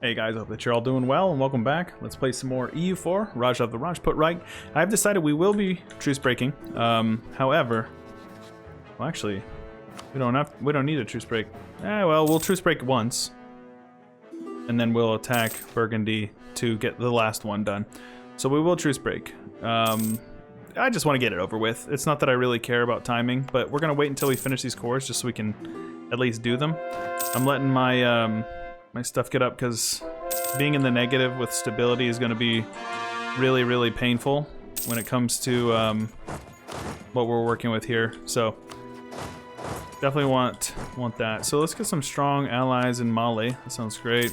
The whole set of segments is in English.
Hey guys, I hope that you're all doing well and welcome back. Let's play some more EU4, Raj of the Rajput Reich. I've decided we will be truce breaking. However, well actually, we don't need a truce break. Well, we'll truce break once. And then we'll attack Burgundy to get the last one done. So we will truce break. I just want to get it over with. It's not that I really care about timing, but we're gonna wait until we finish these cores just so we can at least do them. I'm letting my my stuff get up because being in the negative with stability is going to be really, really painful when it comes to what we're working with here. So definitely want that. So let's get some strong allies in Mali. That sounds great.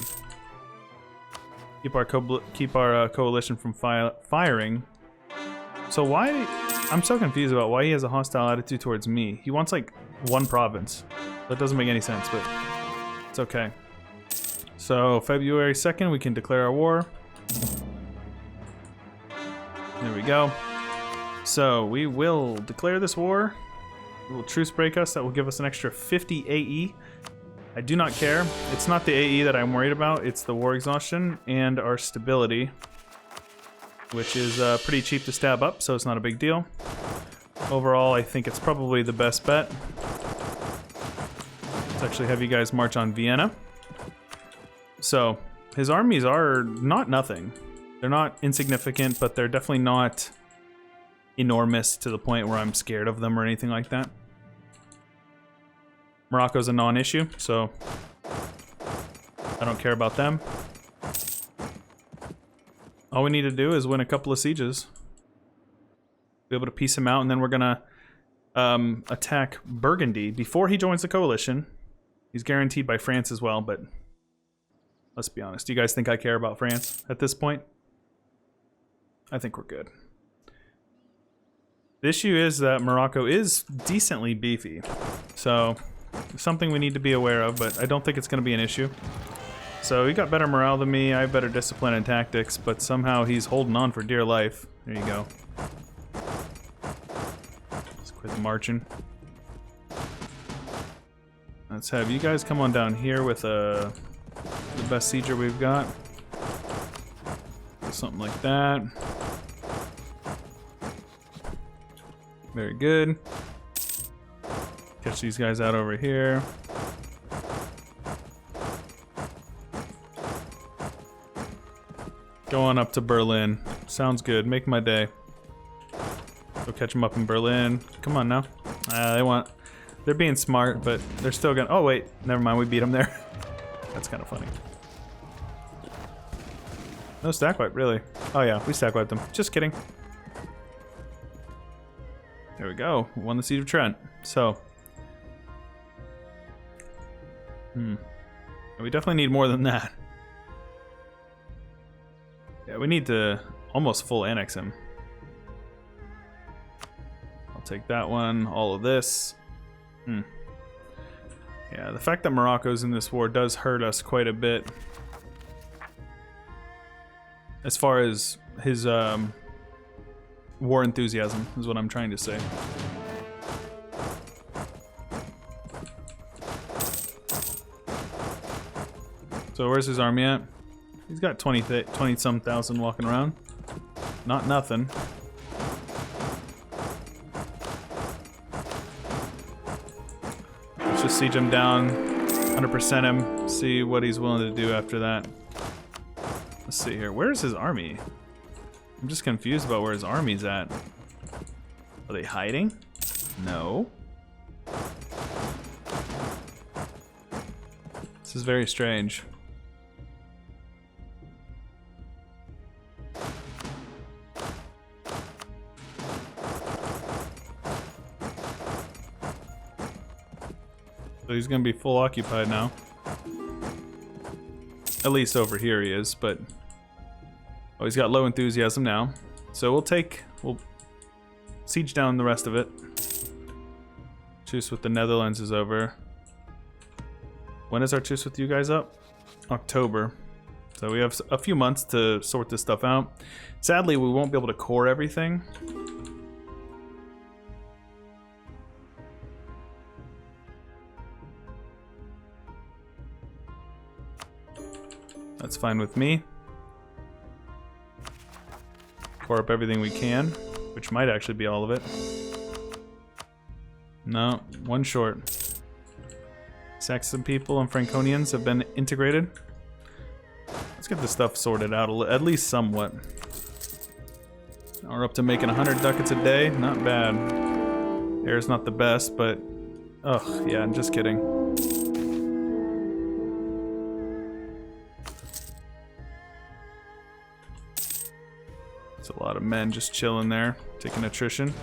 Keep our coalition from firing. So why? I'm so confused about why he has a hostile attitude towards me. He wants like one province. That doesn't make any sense, but it's okay. So February 2nd, we can declare our war. There we go. So we will declare this war. We will truce break us. That will give us an extra 50 AE. I do not care. It's not the AE that I'm worried about. It's the war exhaustion and our stability, which is pretty cheap to stab up, so it's not a big deal. Overall, I think it's probably the best bet. Let's actually have you guys march on Vienna. So, his armies are not nothing. They're not insignificant, but they're definitely not enormous to the point where I'm scared of them or anything like that. Morocco's a non-issue, so I don't care about them. All we need to do is win a couple of sieges. Be able to piece him out, and then we're gonna attack Burgundy before he joins the coalition. He's guaranteed by France as well, but let's be honest. Do you guys think I care about France at this point? I think we're good. The issue is that Morocco is decently beefy, so something we need to be aware of, but I don't think it's going to be an issue. So he got better morale than me, I have better discipline and tactics, but somehow he's holding on for dear life. There you go. Let's quit marching. Let's have you guys come on down here with the best sieger we've got. Something like that. Very good. Catch these guys out over here. Go on up to Berlin. Sounds good. Make my day. Go catch them up in Berlin. Come on now. They're being smart, but they're still gonna. Oh wait, never mind. We beat them there. That's kind of funny. No stack wipe, really? Oh yeah, we stack wiped them. Just kidding. There we go. Won the Siege of Trent. So, we definitely need more than that. Yeah, we need to almost full annex him. I'll take that one. All of this. Yeah, the fact that Morocco's in this war does hurt us quite a bit. As far as his war enthusiasm is what I'm trying to say. So where's his army at? He's got 20-some thousand walking around. Not nothing. Let's just siege him down, 100% him, see what he's willing to do after that. Let's see here. Where's his army? I'm just confused about where his army's at. Are they hiding? No. This is very strange. So he's gonna be full occupied now. At least over here he is, but oh, he's got low enthusiasm now. So we'll siege down the rest of it. Truce with the Netherlands is over. When is our truce with you guys up? October. So we have a few months to sort this stuff out. Sadly, we won't be able to core everything. That's fine with me. Core up everything we can, which might actually be all of it. No, one short. Saxon people and Franconians have been integrated. Let's get this stuff sorted out at least somewhat. Now we're up to making 100 ducats a day. Not bad. Air's not the best, but... Ugh, yeah, I'm just kidding. It's a lot of men just chilling there, taking attrition.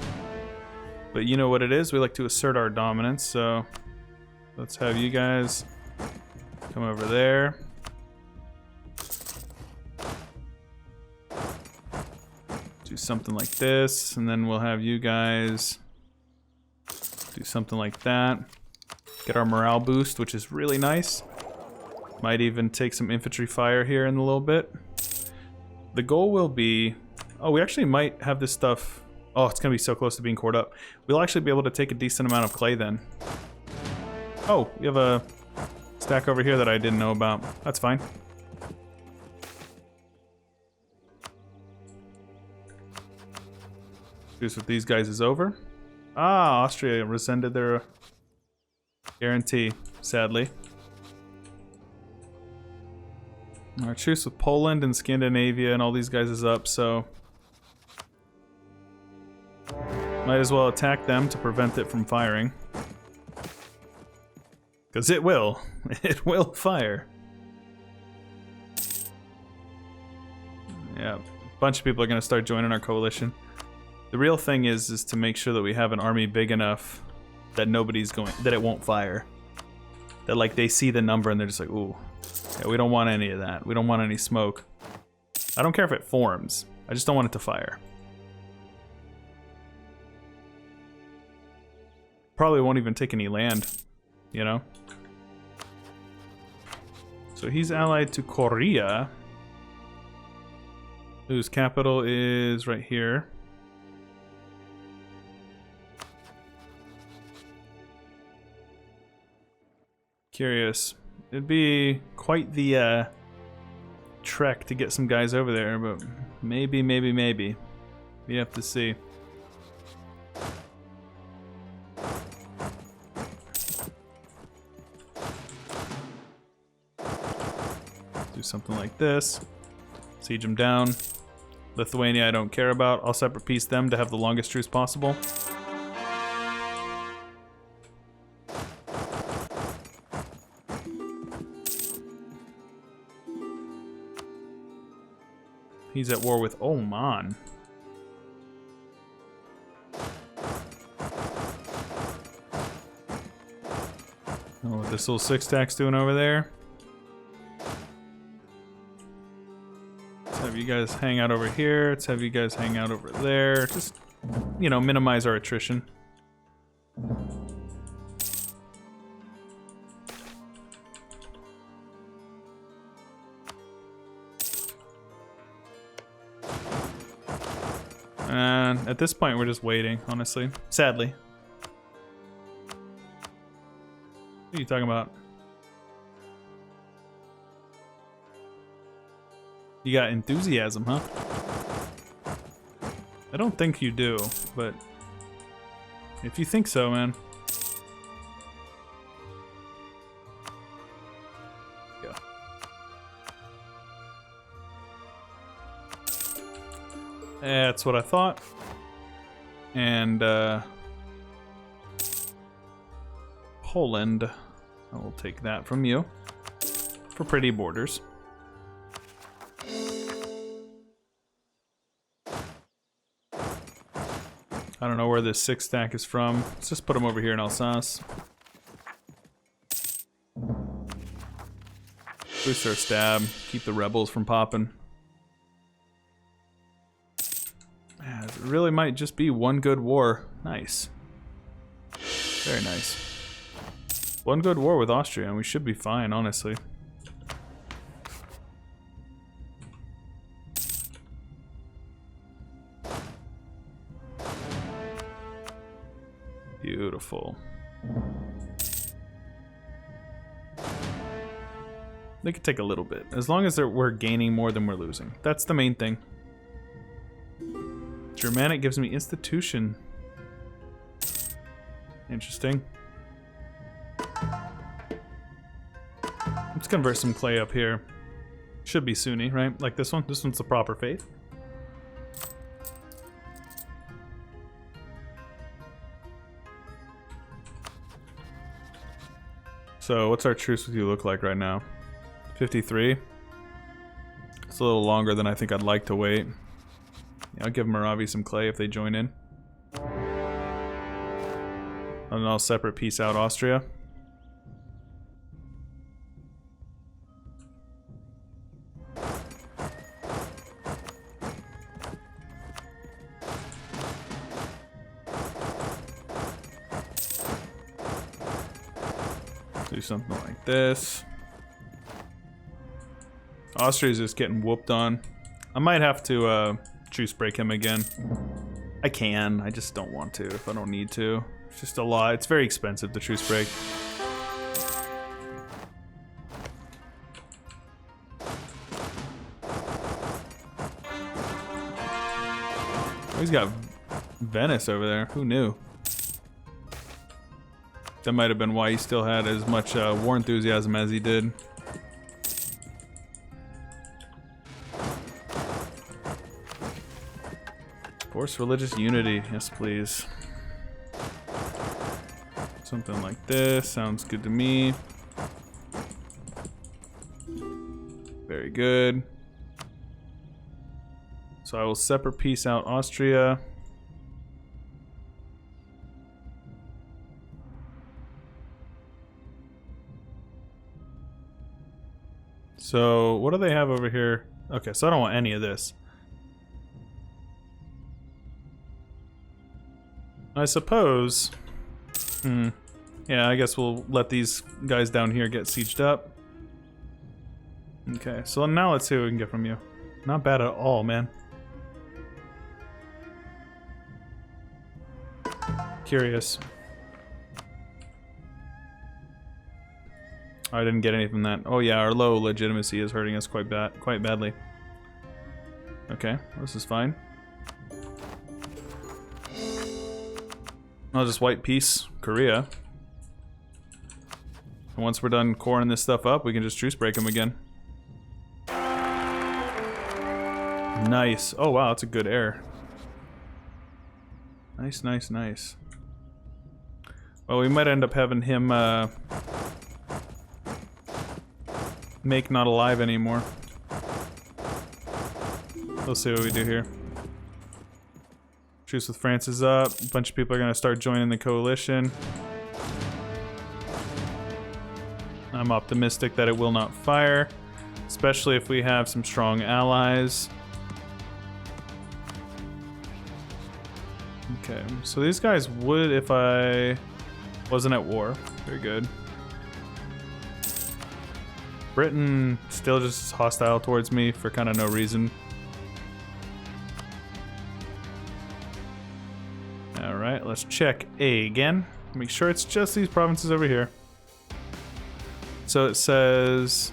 But you know what it is? We like to assert our dominance, so... Let's have you guys come over there. Do something like this, and then we'll have you guys do something like that. Get our morale boost, which is really nice. Might even take some infantry fire here in a little bit. The goal will be... Oh, we actually might have this stuff... Oh, it's going to be so close to being cored up. We'll actually be able to take a decent amount of clay then. Oh, we have a stack over here that I didn't know about. That's fine. Truce with these guys is over. Ah, Austria rescinded their guarantee, sadly. Our truce with Poland and Scandinavia and all these guys is up, so... Might as well attack them to prevent it from firing. Because it will. It will fire. Yeah, a bunch of people are going to start joining our coalition. The real thing is to make sure that we have an army big enough that nobody's going... that it won't fire. That, like, they see the number and they're just like, ooh. Yeah, we don't want any of that. We don't want any smoke. I don't care if it forms. I just don't want it to fire. Probably won't even take any land, you know? So he's allied to Korea, whose capital is right here. Curious. It'd be quite the trek to get some guys over there, but maybe. We have to see. Do something like this. Siege them down. Lithuania I don't care about. I'll separate peace them to have the longest truce possible. He's at war with Oman. Oh, what this little six stack's doing over there. Let's have you guys hang out over here. Let's have you guys hang out over there. Just, you know, minimize our attrition. And at this point, we're just waiting, honestly. Sadly. What are you talking about? You got enthusiasm, huh? I don't think you do, but if you think so, man. Go. That's what I thought. And Poland, I will take that from you for pretty borders. I don't know where this six stack is from. Let's just put them over here in Alsace. Boost our stab, keep the rebels from popping. Yeah, it really might just be one good war. Nice. Very nice. One good war with Austria, and we should be fine, honestly. Beautiful. They could take a little bit. As long as we're gaining more than we're losing. That's the main thing. Germanic gives me institution. Interesting. Let's convert some clay up here. Should be Sunni, right? Like this one? This one's the proper faith. So, what's our truce with you look like right now? 53? It's a little longer than I think I'd like to wait. Yeah, I'll give Maravi some clay if they join in. And I'll separate peace out Austria. Do something like this. Austria's just getting whooped on. I might have to truce break him again. I can, I just don't want to if I don't need to. It's just a lot. It's very expensive to truce break. Oh, he's got Venice over there. Who knew? That might have been why he still had as much war enthusiasm as he did. Force religious unity. Yes, please. Something like this. Sounds good to me. Very good. So I will separate peace out Austria. So, what do they have over here? Okay, so I don't want any of this. I suppose... yeah, I guess we'll let these guys down here get sieged up. Okay, so now let's see what we can get from you. Not bad at all, man. Curious. I didn't get anything from that. Oh yeah, our low legitimacy is hurting us quite badly. Okay, this is fine. I'll just white peace Korea. And once we're done coring this stuff up, we can just truce break them again. Nice. Oh wow, that's a good air. Nice, nice, nice. Well, we might end up having him make not alive anymore. We'll see what we do here. Truce with France is up. A bunch of people are going to start joining the coalition. I'm optimistic that it will not fire, especially if we have some strong allies. Okay, so these guys would if I wasn't at war. Very good. Britain still just hostile towards me for kind of no reason. Alright, let's check A again. Make sure it's just these provinces over here. So it says...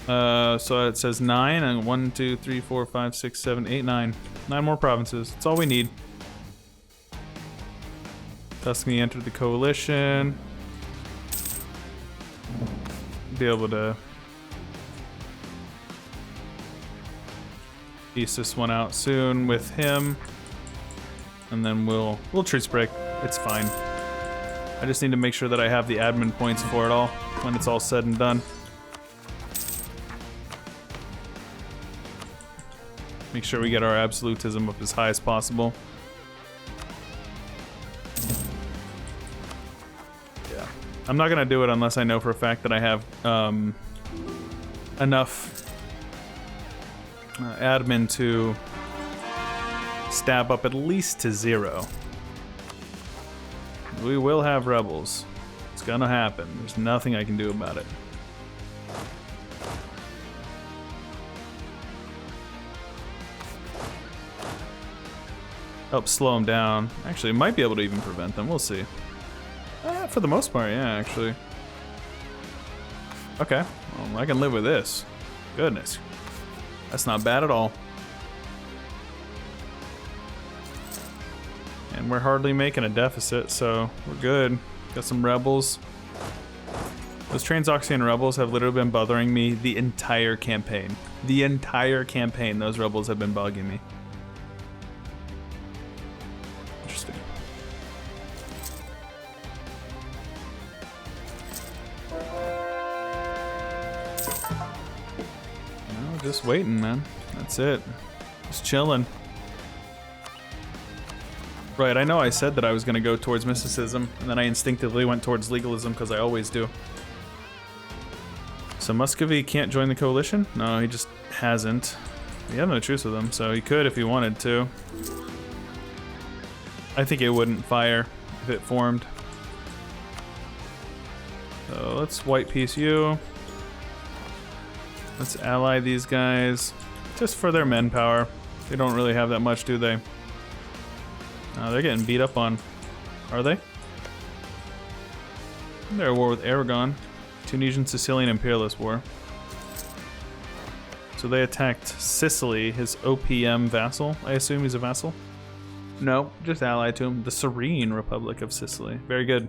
so it says 9 and 1, 2, 3, 4, 5, 6, 7, 8, 9. 9 more provinces. That's all we need. Tuscany entered the coalition. Be able to piece this one out soon with him, and then we'll truce break. It's fine. I just need to make sure that I have the admin points for it all when it's all said and done. Make sure we get our absolutism up as high as possible. Yeah. I'm not gonna do it unless I know for a fact that I have enough admin to stab up at least to 0. We will have rebels. It's gonna happen. There's nothing I can do about it. Help slow them down. Actually, it might be able to even prevent them. We'll see. For the most part, yeah, actually. Okay, well, I can live with this. Goodness. That's not bad at all. And we're hardly making a deficit, so we're good. Got some rebels. Those Transoxian rebels have literally been bothering me the entire campaign. The entire campaign, those rebels have been bugging me. Interesting. No, just waiting, man. That's it. Just chilling. Right, I know I said that I was going to go towards mysticism, and then I instinctively went towards legalism because I always do. So Muscovy can't join the coalition? No, he just hasn't. We have no truce with him, so he could if he wanted to. I think it wouldn't fire if it formed. So let's white piece you. Let's ally these guys just for their manpower. They don't really have that much, do they? They're getting beat up on. Are they? They're at war with Aragon. Tunisian Sicilian Imperialist War. So they attacked Sicily, his OPM vassal. I assume he's a vassal? No, just allied to him. The Serene Republic of Sicily. Very good.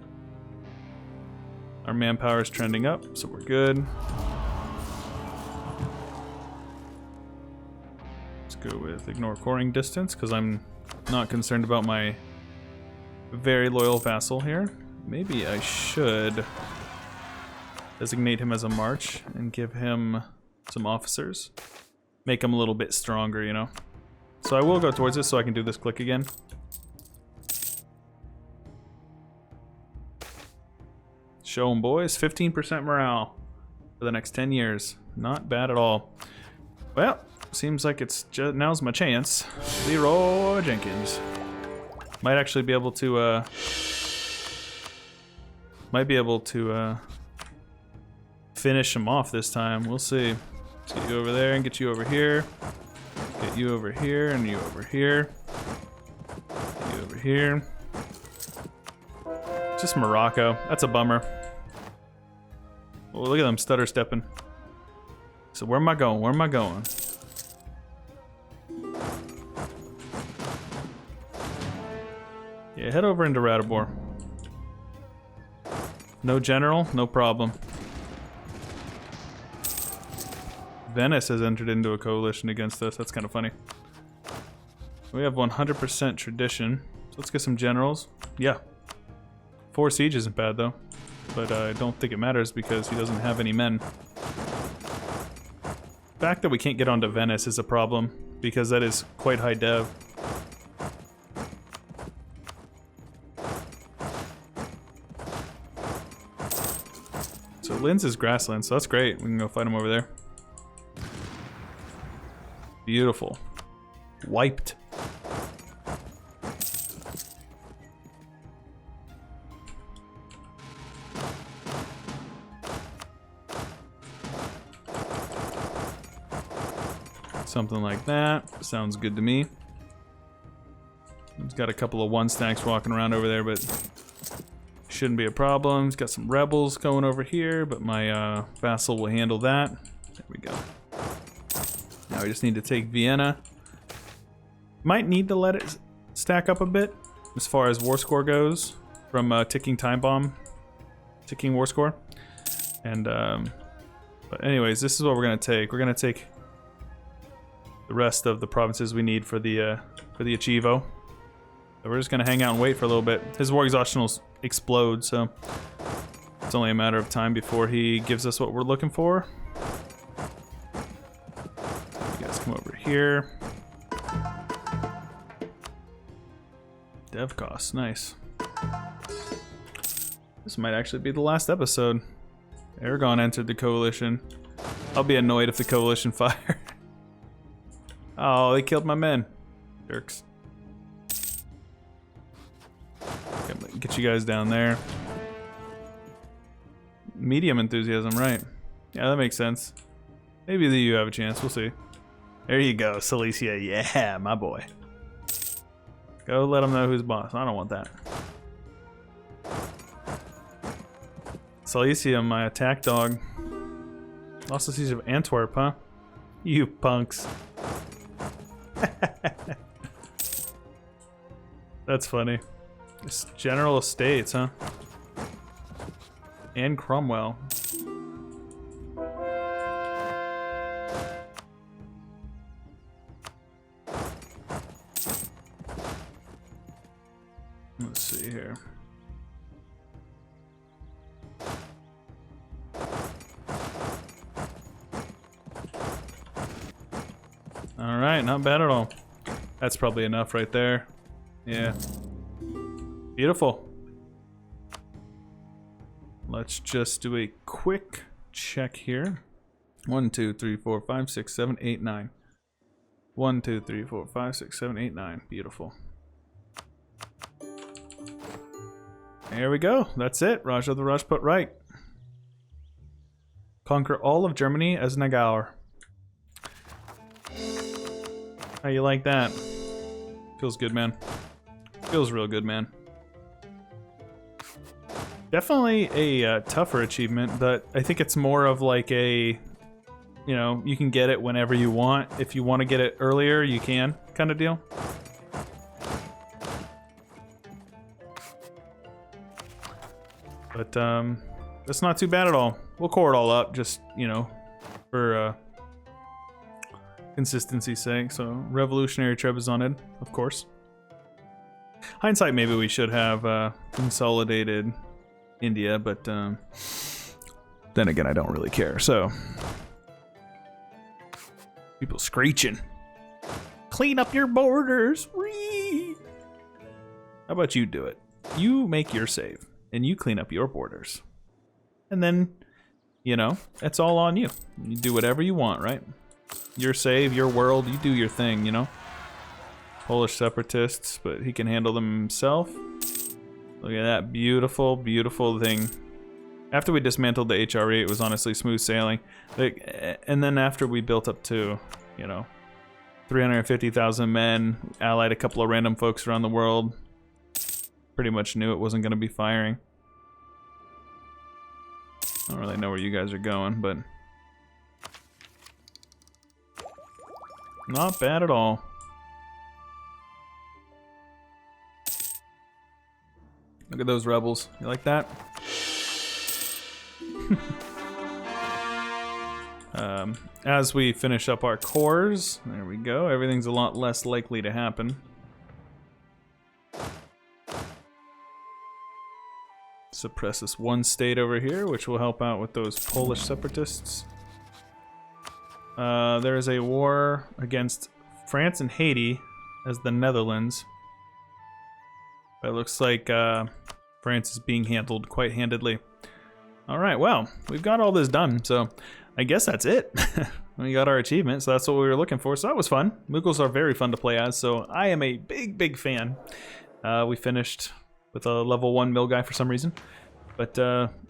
Our manpower is trending up, so we're good. Let's go with ignore coring distance, because I'm not concerned about my very loyal vassal here. Maybe I should designate him as a march and give him some officers. Make him a little bit stronger, you know. So I will go towards this so I can do this click again. Show 'em, boys. 15% morale for the next 10 years. Not bad at all. Well, seems like it's now's my chance. Leroy Jenkins. Might actually be able to, finish him off this time. We'll see. Let's get you over there and get you over here. Get you over here and you over here. Get you over here. Just Morocco. That's a bummer. Oh, look at them stutter stepping. So where am I going? Where am I going? Yeah, head over into Ratibor. No general, no problem. Venice has entered into a coalition against us. That's kind of funny. We have 100% tradition. So let's get some generals. Yeah. 4 siege isn't bad though. But I don't think it matters because he doesn't have any men. The fact that we can't get onto Venice is a problem because that is quite high dev. So Linz is grassland, so that's great. We can go fight him over there. Beautiful. Wiped. Something like that. Sounds good to me. He's got a couple of 1-stacks walking around over there, but shouldn't be a problem. He's got some rebels going over here, but my vassal will handle that. There we go. Now we just need to take Vienna. Might need to let it stack up a bit as far as war score goes from ticking time bomb, ticking war score. And but anyways, this is what we're gonna take. We're gonna take the rest of the provinces we need for the Achievo. So we're just gonna hang out and wait for a little bit. His war exhaustion will explode, so it's only a matter of time before he gives us what we're looking for. You guys come over here. Dev costs, nice. This might actually be the last episode. Aragon entered the coalition. I'll be annoyed if the coalition fire. Oh, they killed my men. Jerks. Get you guys down there. Medium enthusiasm, right. Yeah, that makes sense. Maybe the EU have a chance, we'll see. There you go, Silesia, yeah, my boy. Go let them know who's boss. I don't want that. Silesia, my attack dog. Lost the siege of Antwerp, huh? You punks. That's funny. It's General Estates, huh? And Cromwell. Let's see here. All right, not bad at all. That's probably enough right there. Yeah. Beautiful. Let's just do a quick check here. 1, 2, 3, 4, 5, 6, 7, 8, 9. 1, 2, 3, 4, 5, 6, 7, 8, 9. Beautiful. There we go. That's it. Raj of the Rajput Reich. Conquer all of Germany as Nagaur. How you like that? Feels good, man. Feels real good, man. Definitely a tougher achievement, but I think it's more of like a, you know, you can get it whenever you want. If you want to get it earlier, you can, kind of deal. But that's not too bad at all. We'll core it all up, just, you know, for consistency's sake. So revolutionary Trebizonded, of course. Hindsight, maybe we should have consolidated India, but then again, I don't really care. So people screeching, clean up your borders. Whee! How about you do it? You make your save and you clean up your borders, and then, you know, it's all on you. You do whatever you want, right? Your save, your world, you do your thing, you know? Polish separatists, but he can handle them himself. Look at that beautiful, beautiful thing. After we dismantled the HRE, it was honestly smooth sailing. Like, and then after we built up to, you know, 350,000 men, allied a couple of random folks around the world, pretty much knew it wasn't going to be firing. I don't really know where you guys are going, but not bad at all. Look at those rebels. You like that? As we finish up our cores, there we go. Everything's a lot less likely to happen. Suppress this one state over here, which will help out with those Polish separatists. There is a war against France and Haiti as the Netherlands. But it looks like France is being handled quite handedly. Alright, well, we've got all this done, so I guess that's it. We got our achievement, so that's what we were looking for, so that was fun. Mughals are very fun to play as, so I am a big, big fan. We finished with a level 1 mill guy for some reason. But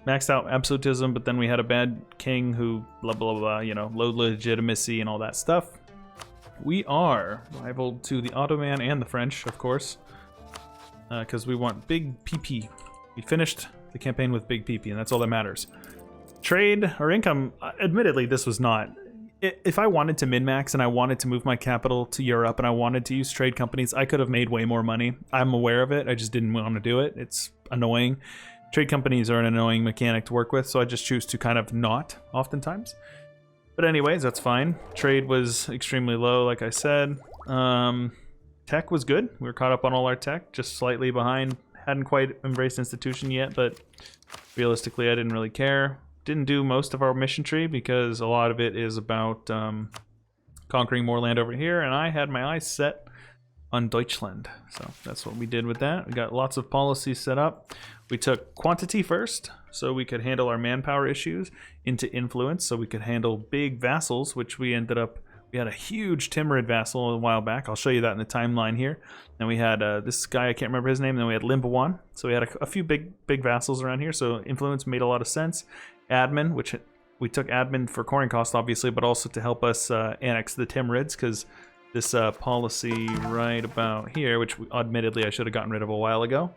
maxed out absolutism, but then we had a bad king who blah, blah, blah, you know, low legitimacy and all that stuff. We are rivaled to the Ottoman and the French, of course. Because we want big PP. We finished the campaign with big PP, and that's all that matters. Trade or income, admittedly, this was not. If I wanted to min-max and I wanted to move my capital to Europe and I wanted to use trade companies, I could have made way more money. I'm aware of it. I just didn't want to do it. It's annoying. Trade companies are an annoying mechanic to work with, so I just choose to kind of not, oftentimes. But anyways, that's fine. Trade was extremely low, like I said. Tech was good. We were caught up on all our tech, just slightly behind. Hadn't quite embraced institution yet, but realistically, I didn't really care. Didn't do most of our mission tree because a lot of it is about conquering more land over here, and I had my eyes set on Deutschland. So that's what we did with that. We got lots of policies set up. We took quantity first, so we could handle our manpower issues, into influence, so we could handle big vassals, which we ended up, we had a huge Timurid vassal a while back. I'll show you that in the timeline here. And we had this guy, I can't remember his name, and then we had Limbawan. So we had a few big vassals around here, so influence made a lot of sense. Admin, which we took admin for coring cost, obviously, but also to help us annex the Timurids, because this policy right about here, which admittedly I should have gotten rid of a while ago,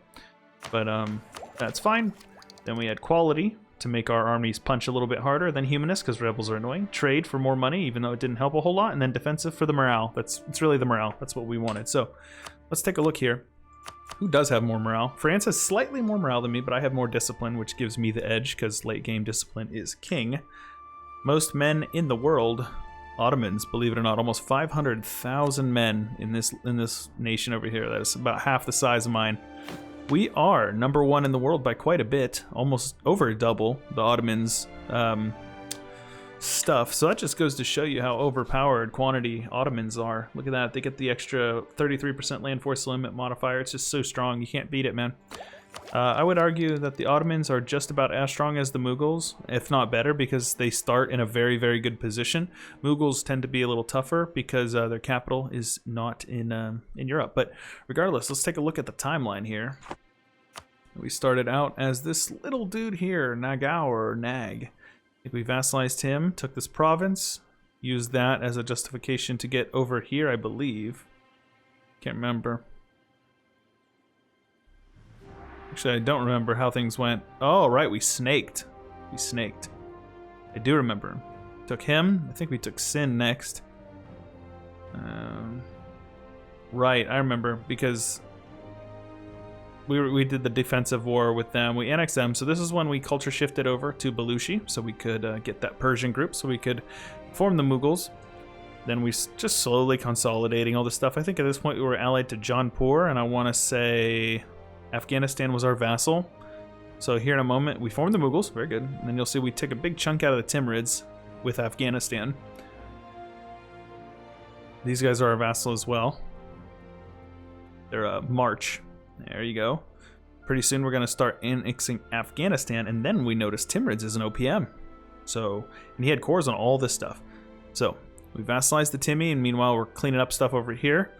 but that's fine. Then we had quality, to make our armies punch a little bit harder. Then humanist, because rebels are annoying. Trade for more money, even though it didn't help a whole lot. And then defensive for the morale. It's really the morale. That's what we wanted. So let's take a look here. Who does have more morale? France has slightly more morale than me, but I have more discipline, which gives me the edge, because late game discipline is king. Most men in the world, Ottomans, believe it or not, almost 500,000 men in this nation over here. That is about half the size of mine. We are #1 in the world by quite a bit, almost over double the Ottomans' stuff. So that just goes to show you how overpowered quantity Ottomans are. Look at that. They get the extra 33% land force limit modifier. It's just so strong. You can't beat it, man. I would argue that the Ottomans are just about as strong as the Mughals, if not better, because they start in a very, very good position. Mughals tend to be a little tougher because their capital is not in Europe. But regardless, let's take a look at the timeline here. We started out as this little dude here, Nagaur, or Nag. I think we vassalized him, took this province, used that as a justification to get over here, I believe. Can't remember. Actually, I don't remember how things went. Oh, right, we snaked. We snaked. I do remember. Took him. I think we took Sin next. Right, I remember, because we did the defensive war with them. We annexed them, so this is when we culture shifted over to Baluchi, so we could get that Persian group, so we could form the Mughals. Then we just slowly consolidating all this stuff. I think at this point we were allied to Jaunpur, and I want to say Afghanistan was our vassal. So here in a moment, we formed the Mughals, very good. And then you'll see we took a big chunk out of the Timurids with Afghanistan. These guys are our vassal as well. They're March. There you go. Pretty soon we're going to start annexing Afghanistan, and then we notice Timurids is an OPM. So, and he had cores on all this stuff. So, we vassalized the Timmy, and meanwhile we're cleaning up stuff over here.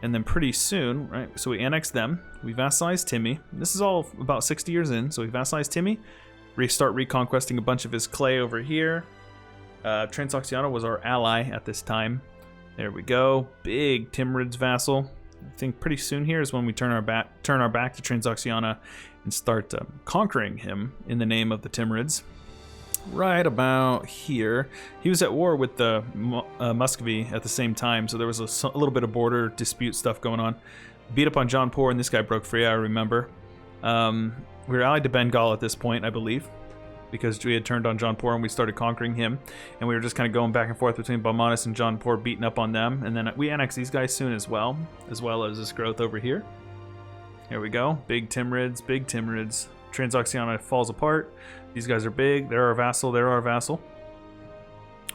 And then pretty soon, right, so we annexed them, we vassalized Timmy. This is all about 60 years in, so we vassalized Timmy, start reconquesting a bunch of his clay over here. Transoxiana was our ally at this time. There we go, big Timurids vassal. I think pretty soon here is when we turn our back to Transoxiana and start conquering him in the name of the Timurids. Right about here. He was at war with the Muscovy at the same time, so there was a little bit of border dispute stuff going on. Beat up on Jaunpur, and this guy broke free, I remember. We were allied to Bengal at this point, I believe, because we had turned on Jaunpur and we started conquering him, and we were just kind of going back and forth between Balmanis and Jaunpur, beating up on them, and then we annexed these guys soon as well as this growth over here. Here we go, big Timurids, big Timurids. Transoxiana falls apart. These guys are big. They're our vassal. They're our vassal.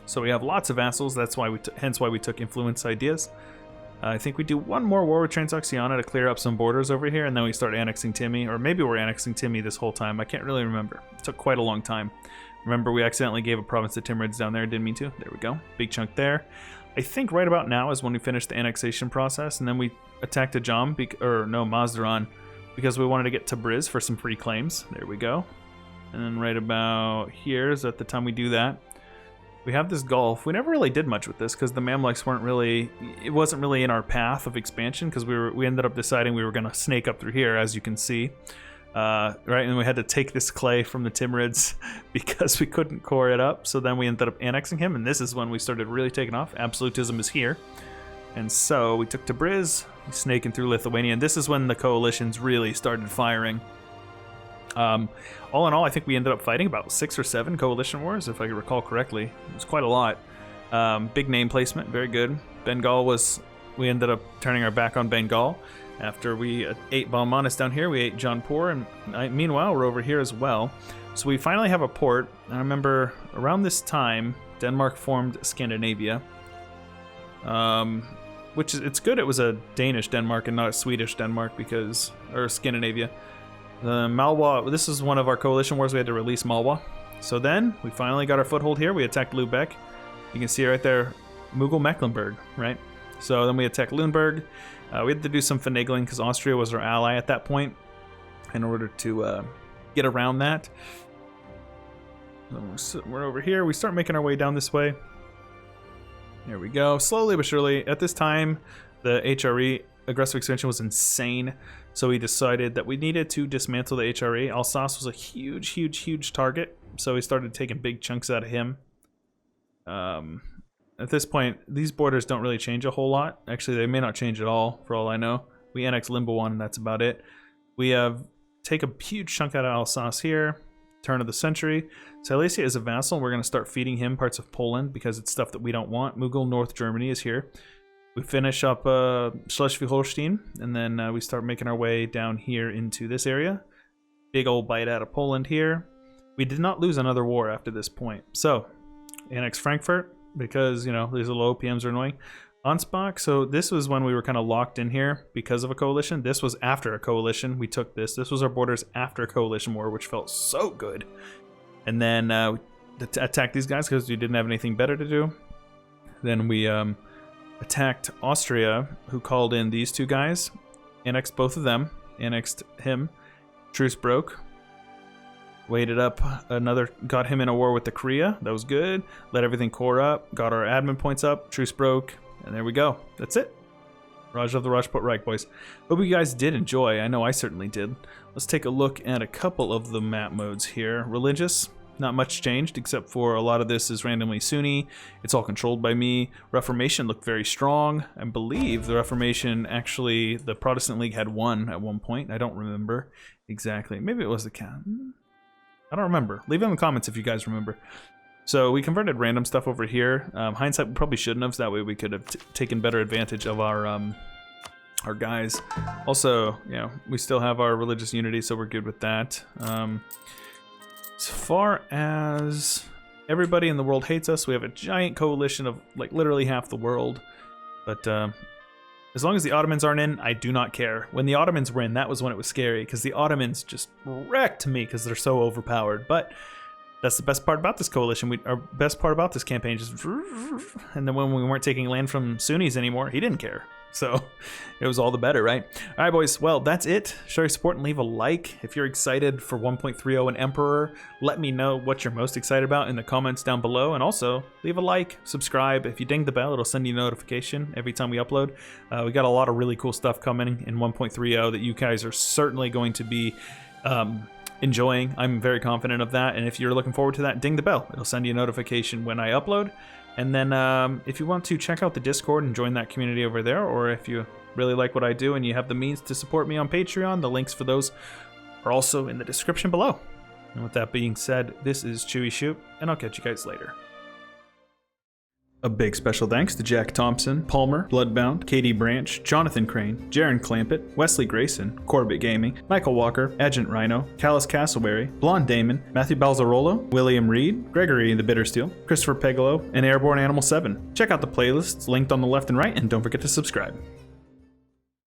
So we have lots of vassals. That's why hence why we took influence ideas. I think we do one more war with Transoxiana to clear up some borders over here, and then we start annexing Timmy, or maybe we're annexing Timmy this whole time. I can't really remember. It took quite a long time. Remember, we accidentally gave a province to Timurids down there. Didn't mean to. There we go. Big chunk there. I think right about now is when we finished the annexation process, and then we attacked Ajam, Mazdaran, because we wanted to get Tabriz for some free claims. There we go. And then right about here is at the time we do that. We have this Gulf. We never really did much with this because the Mamluks weren't really, it wasn't really in our path of expansion, because we ended up deciding we were going to snake up through here, as you can see. Right, and we had to take this clay from the Timurids because we couldn't core it up. So then we ended up annexing him, and this is when we started really taking off. Absolutism is here. And so we took Tabriz, snaking through Lithuania, and this is when the coalitions really started firing. All in all, I think we ended up fighting about 6 or 7 coalition wars, if I can recall correctly. It was quite a lot. Big name placement, very good. Bengal we ended up turning our back on Bengal. After we ate Balmanis down here, we ate Jaunpur, and meanwhile, we're over here as well. So we finally have a port. I remember around this time, Denmark formed Scandinavia. Which is, it's good it was a Danish Denmark and not a Swedish Denmark, or Scandinavia. The Malwa, this is one of our coalition wars, we had to release Malwa. So then, we finally got our foothold here, we attacked Lübeck. You can see right there, Mughal Mecklenburg, right? So then we attacked Lüneburg. We had to do some finagling because Austria was our ally at that point in order to get around that. We're over here, we start making our way down this way. There we go. Slowly but surely. At this time, the HRE aggressive expansion was insane, so we decided that we needed to dismantle the HRE. Alsace was a huge, huge, huge target. so we started taking big chunks out of him. At this point, these borders don't really change a whole lot. Actually, they may not change at all, for all I know. We annex Limbawan, and that's about it. We have take a huge chunk out of Alsace here. Turn of the century. Silesia is a vassal. We're going to start feeding him parts of Poland because it's stuff that we don't want. Mughal North Germany is here. We finish up Schleswig-Holstein, and then we start making our way down here into this area. Big old bite out of Poland here. We did not lose another war after this point. So, annex Frankfurt, because, you know, these little OPMs are annoying. Ansbach, so this was when we were kind of locked in here because of a coalition. This was after a coalition. We took this. This was our borders after a coalition war, which felt so good. And then we attacked these guys because we didn't have anything better to do. Then we attacked Austria, who called in these two guys. Annexed both of them. Annexed him. Truce broke. Waited up another, got him in a war with the Korea. That was good. Let everything core up. Got our admin points up. Truce broke. And there we go. That's it. Raj of the Rajput Reich, boys. Hope you guys did enjoy. I know I certainly did. Let's take a look at a couple of the map modes here. Religious, not much changed, except for a lot of this is randomly Sunni. It's all controlled by me. Reformation looked very strong. I believe the Reformation, actually, the Protestant League had won at one point. I don't remember exactly. Maybe it was the I don't remember. Leave it in the comments if you guys remember. So we converted random stuff over here. Hindsight, we probably shouldn't have, so that way we could have taken better advantage of our guys. Also, you know, we still have our religious unity, so we're good with that. As far as everybody in the world hates us, we have a giant coalition of like literally half the world. But as long as the Ottomans aren't in, I do not care. When the Ottomans were in, that was when it was scary, because the Ottomans just wrecked me because they're so overpowered. But that's the best part about this coalition. Our best part about this campaign just... And then when we weren't taking land from Sunnis anymore, he didn't care. So it was all the better, right? All right, boys. Well, that's it. Show your support and leave a like. If you're excited for 1.30 and Emperor, let me know what you're most excited about in the comments down below. And also, leave a like, subscribe. If you ding the bell, it'll send you a notification every time we upload. We got a lot of really cool stuff coming in 1.30 that you guys are certainly going to be... enjoying. I'm very confident of that, and if you're looking forward to that, ding the bell. It'll send you a notification when I upload. And then if you want to check out the Discord and join that community over there, or if you really like what I do and you have the means to support me on Patreon, the links for those are also in the description below. And with that being said, this is Chewyshoot, and I'll catch you guys later. A big special thanks to Jack Thompson, Palmer, Bloodbound, Katie Branch, Jonathan Crane, Jaron Clampett, Wesley Grayson, Corbett Gaming, Michael Walker, Agent Rhino, Callus Castleberry, Blonde Damon, Matthew Balzarolo, William Reed, Gregory the Bittersteel, Christopher Pegalo, and Airborne Animal 7. Check out the playlists linked on the left and right, and don't forget to subscribe.